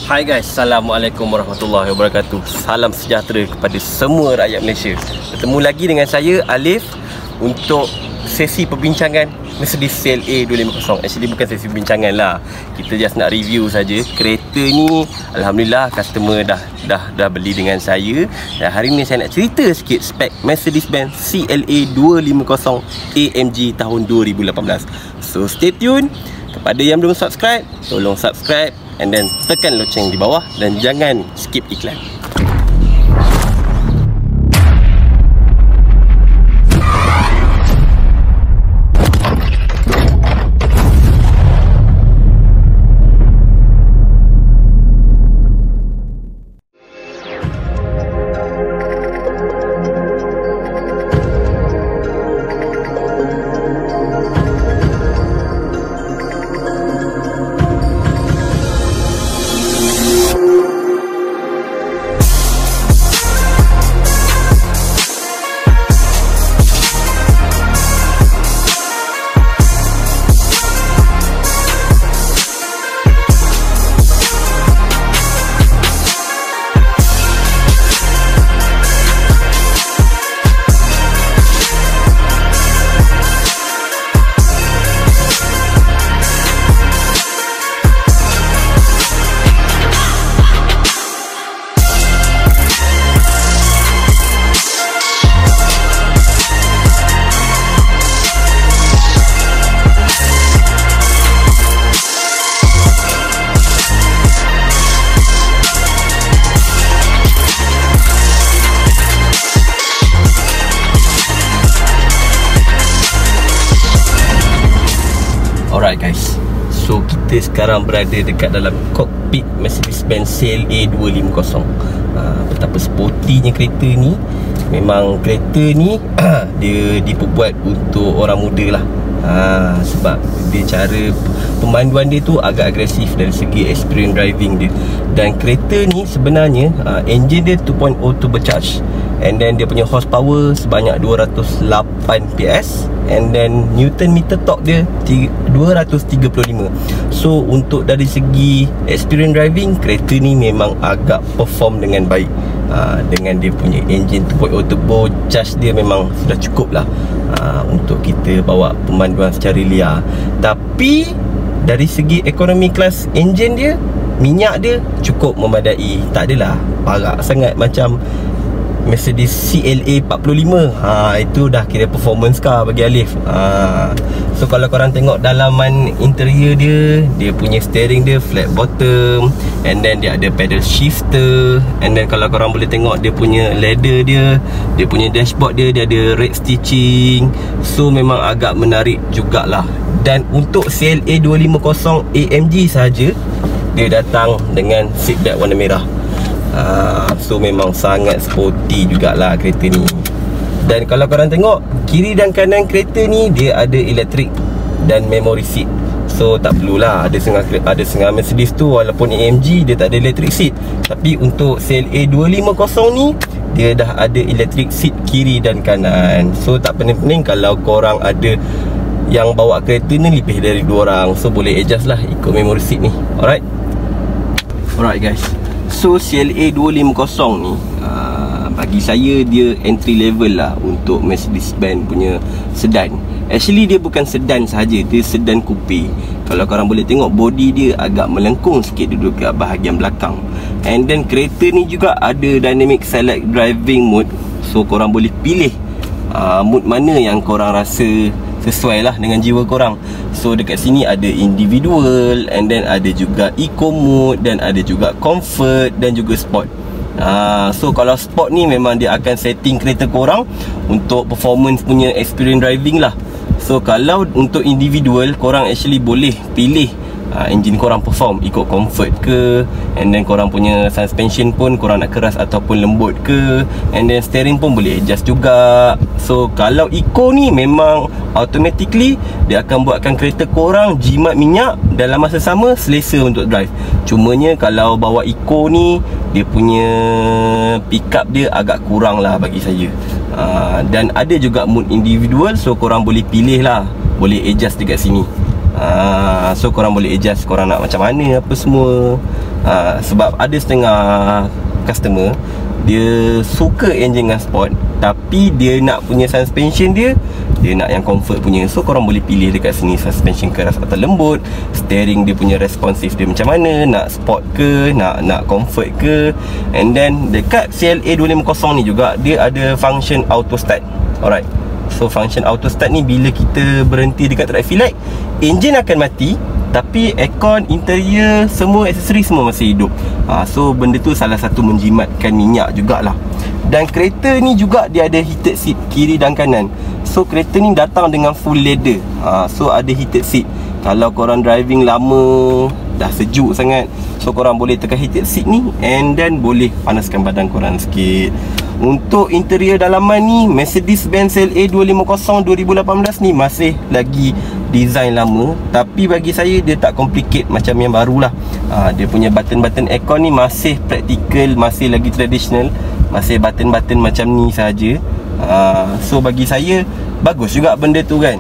Hai guys, Assalamualaikum warahmatullahi wabarakatuh. Salam sejahtera kepada semua rakyat Malaysia. Bertemu lagi dengan saya, Alif, untuk sesi perbincangan Mercedes CLA 250. Actually bukan sesi perbincangan lah, kita just nak review saja. Kereta ni Alhamdulillah customer dah beli dengan saya. Dan hari ni saya nak cerita sikit spek Mercedes-Benz CLA 250 AMG tahun 2018. So stay tune. Kepada yang belum subscribe, tolong subscribe and then tekan loceng di bawah dan jangan skip iklan. Alright guys, so kita sekarang berada dekat dalam kokpit Mercedes-Benz CLA 250. Betapa sportinya kereta ni. Memang kereta ni dia dibuat untuk orang muda lah. Sebab dia cara pemanduan dia tu agak agresif dari segi experience driving dia. Dan kereta ni sebenarnya engine dia 2.0 turbocharged, and then dia punya horsepower sebanyak 208 PS, and then Newton meter torque dia 235. So untuk dari segi experience driving, kereta ni memang agak perform dengan baik. Dengan dia punya engine 2.0 turbo charge dia memang sudah cukup lah untuk kita bawa pemanduan secara liar. Tapi dari segi economy class engine dia, minyak dia cukup memadai. Tak adalah parah sangat macam Mercedes CLA 45. Itu dah kira performance car bagi Alif. So kalau korang tengok dalaman interior dia, dia punya steering dia flat bottom, and then dia ada pedal shifter, and then kalau korang boleh tengok dia punya leather dia punya dashboard dia ada red stitching. So memang agak menarik jugalah. Dan untuk CLA 250 AMG saja, dia datang dengan seat belt warna merah. So memang sangat sporty jugalah kereta ni. Dan kalau korang tengok kiri dan kanan kereta ni, dia ada elektrik dan memory seat. So tak perlulah ada setengah Mercedes tu, walaupun AMG dia tak ada electric seat. Tapi untuk CLA 250 ni, dia dah ada electric seat kiri dan kanan. So tak pening-pening kalau korang ada yang bawa kereta ni lebih dari 2 orang, so boleh adjust lah ikut memory seat ni. Alright guys, so CLA 250 ni bagi saya dia entry level lah untuk Mercedes-Benz punya sedan. Actually dia bukan sedan sahaja, dia sedan coupe. Kalau korang boleh tengok, body dia agak melengkung sikit duduk kat bahagian belakang. And then kereta ni juga ada dynamic select driving mode. So korang boleh pilih mood mana yang korang rasa sesuai lah dengan jiwa korang. So dekat sini ada individual, and then ada juga eco mode, dan ada juga comfort dan juga sport. So kalau sport ni memang dia akan setting kereta korang untuk performance punya experience driving lah. So kalau untuk individual, korang actually boleh pilih engine korang perform ikut comfort ke, and then korang punya suspension pun korang nak keras ataupun lembut ke, and then steering pun boleh adjust juga. So kalau eco ni memang automatically dia akan buatkan kereta korang jimat minyak dalam masa sama selesa untuk drive. Cumanya kalau bawa eco ni, dia punya pickup dia agak kurang lah bagi saya. Dan ada juga mode individual, so korang boleh pilih lah, boleh adjust dekat sini. So korang boleh adjust korang nak macam mana apa semua. Sebab ada setengah customer dia suka enjin dengan sport, tapi dia nak punya suspension dia nak yang comfort punya. So korang boleh pilih dekat sini suspension keras atau lembut, steering dia punya responsif dia macam mana, nak sport ke, nak comfort ke. And then dekat CLA 250 ni juga dia ada function auto start. Alright, so function auto start ni bila kita berhenti dekat traffic light, enjin akan mati, tapi aircon, interior, semua aksesori semua masih hidup. So benda tu salah satu menjimatkan minyak jugalah. Dan kereta ni juga dia ada heated seat kiri dan kanan. So kereta ni datang dengan full leather. So ada heated seat. Kalau korang driving lama, dah sejuk sangat, so korang boleh tekan heated seat ni, and then boleh panaskan badan korang sikit. Untuk interior dalaman ni, Mercedes-Benz CLA 250 2018 ni masih lagi design lama, tapi bagi saya dia tak complicate macam yang baru lah. Dia punya button-button aircon ni masih praktikal, masih lagi traditional, masih button-button macam ni saja. So bagi saya bagus juga benda tu kan.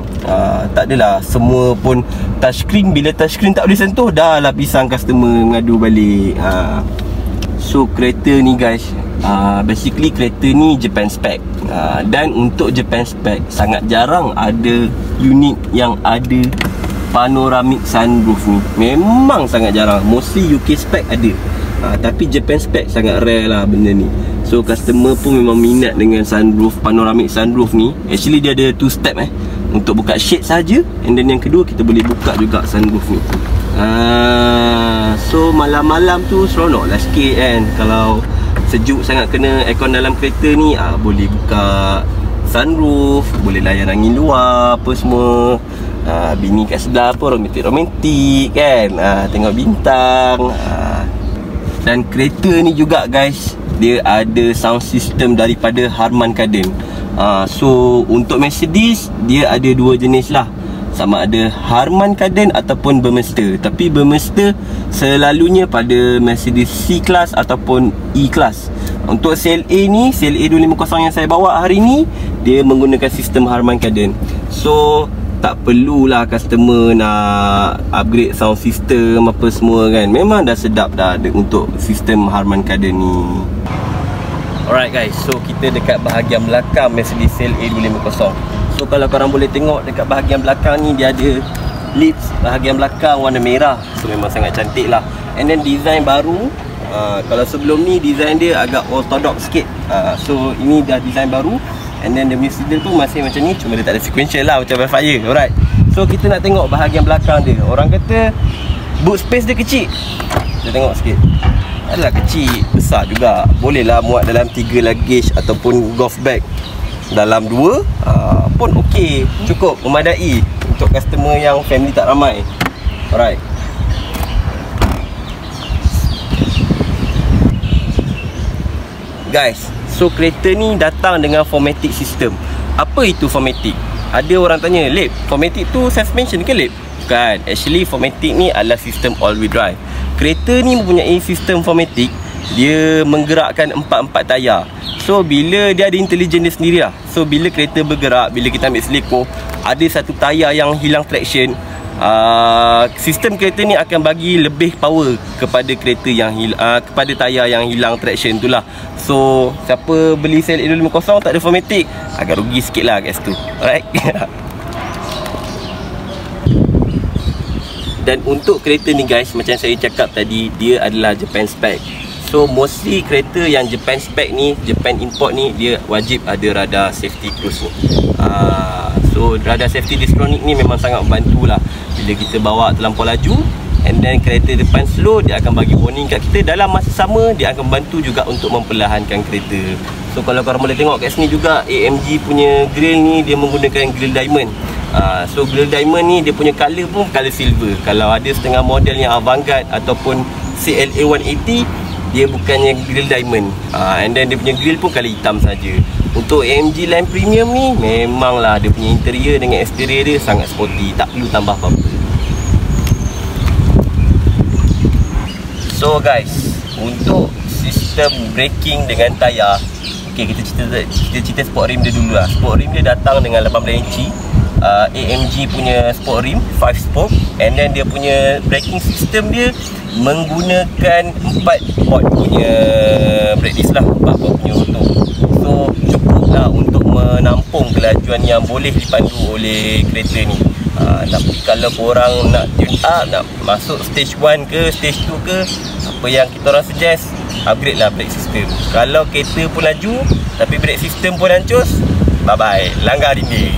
Tak adalah semua pun touchscreen. Bila touchscreen tak boleh sentuh, dah lah pisang customer mengadu balik. So kereta ni guys, basically kereta ni Japan spec. Dan untuk Japan spec, sangat jarang ada unit yang ada panoramic sunroof ni. Memang sangat jarang. Mostly UK spec ada, tapi Japan spec sangat rare lah benda ni. So customer pun memang minat dengan sunroof, panoramic sunroof ni. Actually dia ada 2 step untuk buka shade saja, and then yang kedua kita boleh buka juga sunroof ni. So malam-malam tu seronok lah sikit kan. Kalau sejuk sangat kena aircon dalam kereta ni, boleh buka sunroof, boleh layan angin luar apa semua. Bini kat sebelah pun romantik kan, tengok bintang. Dan kereta ni juga guys, dia ada sound system daripada Harman Kardon. So untuk Mercedes, dia ada 2 jenis lah, sama ada Harman Kardon ataupun Burmester. Tapi Burmester selalunya pada Mercedes C-Class ataupun E-Class. Untuk CLA ni, CLA 250 yang saya bawa hari ni, dia menggunakan sistem Harman Kardon. So tak perlulah customer nak upgrade sound system apa semua kan. Memang dah sedap dah untuk sistem Harman Kardon ni. Alright guys, so kita dekat bahagian belakang Mercedes CLA 250. So kalau korang boleh tengok dekat bahagian belakang ni, dia ada lips bahagian belakang warna merah. So memang sangat cantik lah. And then design baru. Kalau sebelum ni design dia agak orthodox sikit. So ini dah design baru. And then the Mercedes pun masih macam ni, cuma dia tak ada sequential lah macam Velfire. Alright, so kita nak tengok bahagian belakang dia. Orang kata boot space dia kecil. Kita tengok sikit. Adalah kecil, besar juga. Boleh lah muat dalam 3 luggage ataupun golf bag dalam 2 pun okey, cukup memadai untuk customer yang family tak ramai. Alright, guys, so kereta ni datang dengan 4matic system. Apa itu 4matic? Ada orang tanya, Lip, 4matic tu suspension ke Lip? Bukan, actually 4matic ni adalah sistem all-wheel drive. Kereta ni mempunyai sistem 4matic. Dia menggerakkan 4 tayar. So bila dia ada intelligent dia sendiri lah. So bila kereta bergerak, bila kita ambil seleko, ada satu tayar yang hilang traction, sistem kereta ni akan bagi lebih power kepada kereta yang kepada tayar yang hilang traction tu lah. So siapa beli CLA 250 tak ada 4matic, agak rugi sikit lah kat situ. Alright. Dan untuk kereta ni guys, macam saya cakap tadi, dia adalah Japan spec. So mostly kereta yang Japan spec ni, Japan import ni, dia wajib ada radar safety cruise ni. So radar safety distronic ni memang sangat membantu lah. Bila kita bawa terlampau laju, and then kereta depan slow, dia akan bagi warning kat kita. Dalam masa sama, dia akan bantu juga untuk memperlahankan kereta. So kalau korang boleh tengok kat sini juga, AMG punya grill ni, dia menggunakan grill diamond. So grill diamond ni, dia punya colour pun colour silver. Kalau ada setengah model yang Avantgarde ataupun CLA 180, dia bukannya grill diamond. And then dia punya grill pun colour hitam saja. Untuk AMG Line Premium ni, memanglah dia punya interior dengan exterior dia sangat sporty, tak perlu tambah apa-apa. So guys, untuk sistem braking dengan tayar, okay, kita cerita sport rim dia dulu lah. Sport rim dia datang dengan 18 inci. AMG punya sport rim 5 spoke, and then dia punya braking system dia menggunakan 4 port punya brake disc lah, 4 port punya rotor. So cukup lah untuk menampung kelajuan yang boleh dipandu oleh kereta ni. Tapi kalau korang nak tune up, nak masuk stage 1 ke stage 2 ke, apa yang kita orang suggest, upgrade lah brake system. Kalau kereta pun laju tapi brake system pun hancur, bye bye, langgar dinding.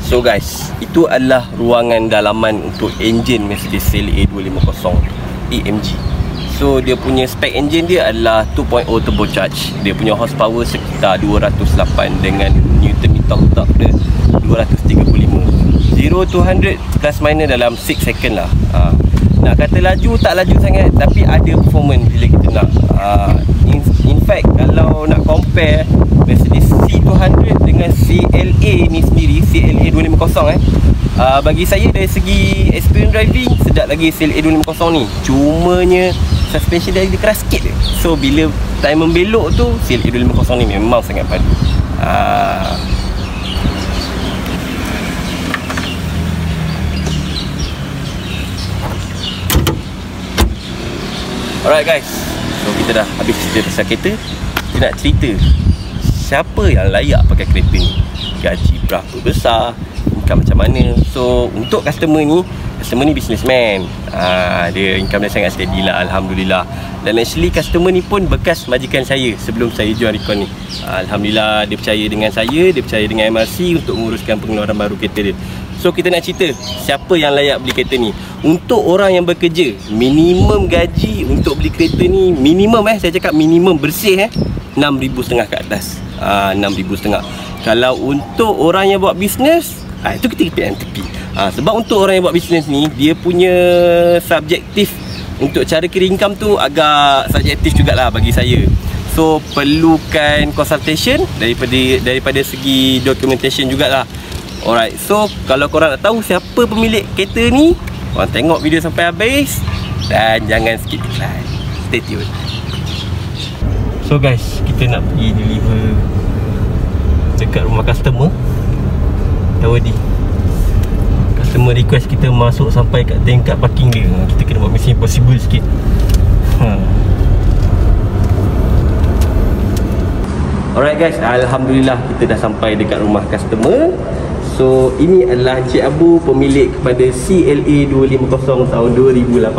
So guys, itu adalah ruangan dalaman untuk enjin Mercedes CLA 250 AMG. So dia punya spec engine dia adalah 2.0 turbocharge. Dia punya horsepower sekitar 208 dengan Newton meter top dia 235. 0 to 100 plus minus dalam 6 second lah. Nak kata laju tak laju sangat, tapi ada performance bila kita nak. In fact kalau nak compare Mercedes C200 dengan CLA ni sendiri, CLA 250 bagi saya dari segi experience driving sedap lagi CLA 250 ni. Cumanya suspension dia keras sikit je. So bila time membelok tu, CLA 250 ni memang sangat padu. Alright guys, so kita dah habis cerita pasal kereta. Kita nak cerita siapa yang layak pakai kereta ni, gaji berapa besar, income macam mana. So untuk customer ni businessman, dia income dia sangat steady lah, Alhamdulillah. Dan actually customer ni pun bekas majikan saya sebelum saya join Recon ni. Alhamdulillah dia percaya dengan saya, dia percaya dengan MRC untuk menguruskan pengeluaran baru kereta dia. So kita nak cerita siapa yang layak beli kereta ni. Untuk orang yang bekerja, minimum gaji untuk beli kereta ni, minimum saya cakap minimum bersih RM6,500 ke atas. RM6,500. Kalau untuk orang yang buat bisnes, itu kita kepik tepi. Sebab untuk orang yang buat bisnes ni, dia punya subjektif untuk cara kira income tu agak subjektif jugalah bagi saya. So perlukan consultation daripada segi documentation jugalah. Alright, so kalau korang nak tahu siapa pemilik kereta ni, korang tengok video sampai habis dan jangan skip iklan. Stay tune. So guys, kita nak pergi deliver dekat rumah customer. Tawadi, customer request kita masuk sampai kat tingkat parking dia. Kita kena buat mission impossible sikit. Alright guys, Alhamdulillah kita dah sampai dekat rumah customer. So ini adalah Encik Abu, pemilik kepada CLA 250 tahun 2018.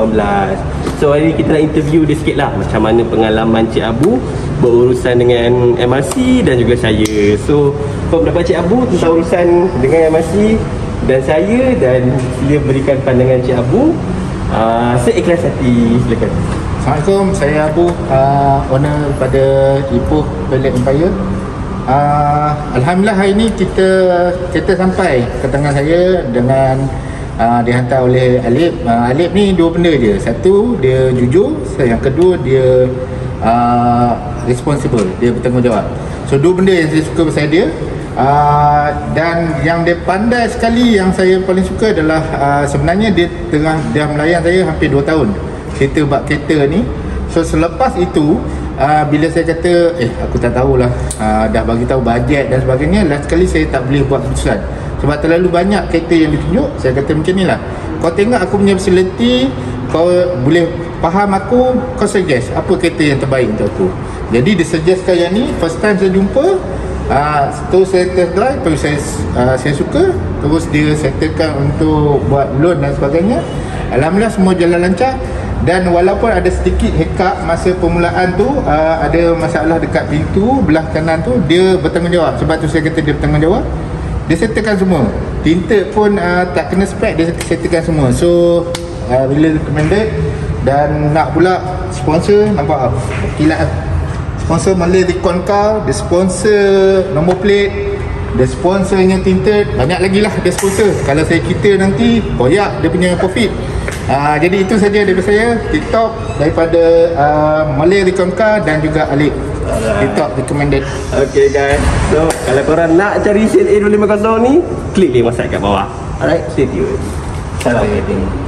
So hari ni kita nak interview dia sikit lah, macam mana pengalaman Encik Abu berurusan dengan MRC dan juga saya. So pendapat Encik Abu tentang urusan dengan MRC dan saya, dan sila berikan pandangan Encik Abu. Saya ikhlas hati, silakan. Assalamualaikum, saya Abu, owner pada Ipoh Pelik Empire. Alhamdulillah hari ni kita sampai ke tangan saya dengan dihantar oleh Alip. Alip ni dua benda je. Satu, dia jujur. Yang kedua, dia responsible, dia bertanggungjawab. So dua benda yang saya suka pasal dia. Dan yang dia pandai sekali, yang saya paling suka adalah sebenarnya dia melayan saya hampir 2 tahun cerita bab kereta ni. So selepas itu bila saya kata aku tak tahulah, dah bagi tahu bajet dan sebagainya, last sekali saya tak boleh buat keputusan sebab terlalu banyak kereta yang ditunjuk. Saya kata macam ni lah, kau tengok aku punya facility, kau boleh faham aku, kau suggest apa kereta yang terbaik untuk aku. Jadi dia suggestkan yang ni. First time saya jumpa, terus saya test drive, terus saya suka, terus dia settlekan untuk buat loan dan sebagainya. Alhamdulillah semua jalan lancar. Dan walaupun ada sedikit hiccup masa permulaan tu, ada masalah dekat pintu belah kanan tu, dia bertanggungjawab. Sebab tu saya kata dia bertanggungjawab. Dia settlekan semua. Tinted pun tak kena spek, dia settlekan semua. So bila recommended. Dan nak pula sponsor, nampak kilat sponsor Malay Recon Car, dia sponsor nombor plate, dia sponsornya tinted, banyak lagi lah dia sponsor. Kalau saya kita nanti koyak dia punya profit. Jadi itu saja daripada saya, TikTok daripada Malay Recon Car dan juga Alip. TikTok recommended. Okay guys, so kalau korang nak cari CLA 250 ni, klik link WhatsApp kat bawah. Alright, stay tuned. Assalamualaikum.